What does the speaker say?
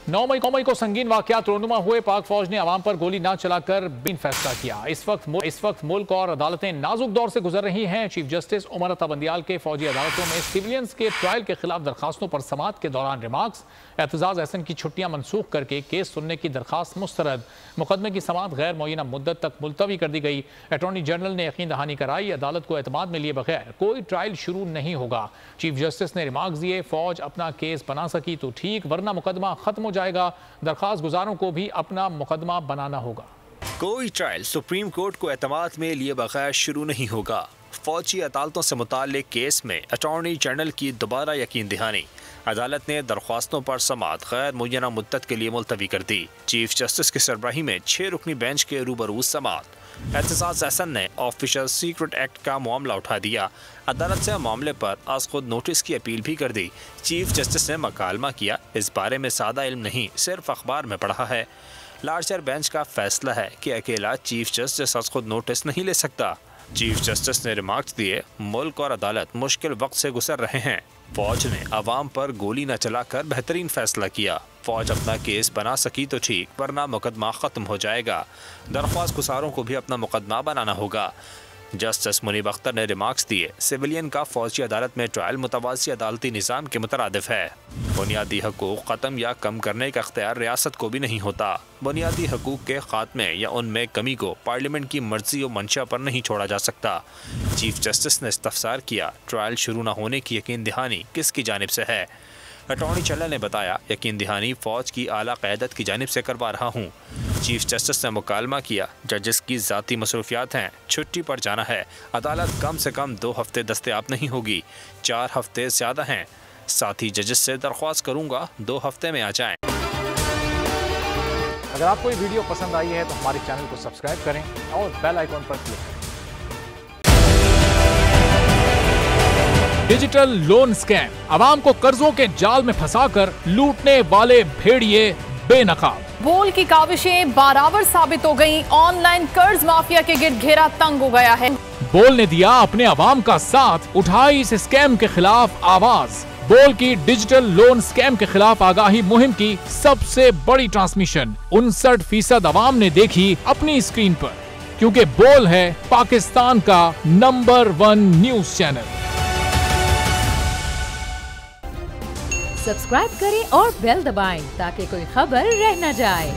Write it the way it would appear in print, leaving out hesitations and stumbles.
9 मई को संगीन वाकयात रोनुमा हुए। पाक फौज ने अवाम पर गोली न चलाकर बीन फैसला किया। इस वक्त मुल्क और अदालतें नाजुक दौर से गुजर रही हैं। चीफ जस्टिस उमर अता बंदियाल के फौजी अदालतों में सिविलियंस के ट्रायल के खिलाफ दरखास्तों पर समाअत के दौरान रिमार्क्स। एतजाज एहसन की छुट्टियां मनसूख करके केस सुनने की दरखास्त मुस्तरद। मुकदमे की समाअत गैर मुअय्यना मुद्दत तक मुलतवी कर दी गई। अटॉर्नी जनरल ने यकीन दहानी कराई, अदालत को एतमाद में लिए बगैर कोई ट्रायल शुरू नहीं होगा। चीफ जस्टिस ने रिमार्क्स दिए, फौज अपना केस बना सकी तो ठीक, वरना मुकदमा खत्म हो जाएगा। दरखास्त गुजारों को भी अपना मुकदमा बनाना होगा। कोई ट्रायल सुप्रीम कोर्ट को एतमाद में लिए बगैर शुरू नहीं होगा। फौजी अदालतों से मुताल्लिक केस में अटॉर्नी जनरल की दोबारा यकीन दहानी। अदालत ने दरख्वास्तों पर समाअत गैर मुअय्यना मुद्दत के लिए मुलतवी कर दी। चीफ जस्टिस की सरबराही में 6 रुकनी बेंच के रूबरू समाअत। एतजाज एहसन ने ऑफिशियल सीक्रेट एक्ट का मामला उठा दिया। अदालत से मामले पर आज खुद नोटिस की अपील भी कर दी। चीफ जस्टिस ने मकालमा किया, इस बारे में सादा इल्म नहीं, सिर्फ अखबार में पढ़ा है। लार्जर बेंच का फैसला है कि अकेला चीफ जस्टिस आज खुद नोटिस नहीं ले सकता। चीफ जस्टिस ने रिमार्क्स दिए, मुल्क और अदालत मुश्किल वक्त से गुजर रहे हैं। फौज ने अवाम पर गोली न चलाकर बेहतरीन फैसला किया। फौज अपना केस बना सकी तो ठीक, वरना मुकदमा खत्म हो जाएगा। दरख्वास्त गुजारों को भी अपना मुकदमा बनाना होगा। जस्टिस मुनीब अख्तर ने रिमार्क्स दिए, सिविलियन का फौजी अदालत में ट्रायल मुतवाज़ी अदालती निज़ाम के मुतरादिफ है। बुनियादी हकूक़ ख़त्म या कम करने का अख्तियार रियासत को भी नहीं होता। बुनियादी हकूक़ के ख़ात्मे या उनमें कमी को पार्लियामेंट की मर्जी और मंशा पर नहीं छोड़ा जा सकता। चीफ जस्टिस ने इस्तफसार किया, ट्रायल शुरू न होने की यकीन दहानी किसकी जानिब से है। अटॉर्नी जनरल ने बताया, यकीन दहानी फ़ौज की आला क़यादत की जानिब से करवा रहा हूँ। चीफ जस्टिस ने मुकालमा किया, जजेस की ज़ाती मसरूफियात हैं, छुट्टी पर जाना है। अदालत कम से कम 2 हफ्ते दस्तयाब नहीं होगी, 4 हफ्ते ज़्यादा हैं। साथ ही जजेस से दरख्वास्त करूँगा 2 हफ्ते में आ जाएँ। अगर आपको ये वीडियो पसंद आई है तो हमारे चैनल को सब्सक्राइब करें और बेल आइकॉन पर क्लिक करें। डिजिटल लोन स्कैम, अवाम को कर्जों के जाल में फंसाकर लूटने वाले भेड़िए बेनकाब। बोल की काविशें बाराबर साबित हो गईं। ऑनलाइन कर्ज माफिया के गिर्द घेरा तंग हो गया है। बोल ने दिया अपने अवाम का साथ, उठाई इस स्कैम के खिलाफ आवाज। बोल की डिजिटल लोन स्कैम के खिलाफ आगाही मुहिम की सबसे बड़ी ट्रांसमिशन 59% अवाम ने देखी अपनी स्क्रीन पर, क्योंकि बोल है पाकिस्तान का नंबर 1 न्यूज चैनल। सब्सक्राइब करें और बेल दबाएं ताकि कोई खबर रह न जाए।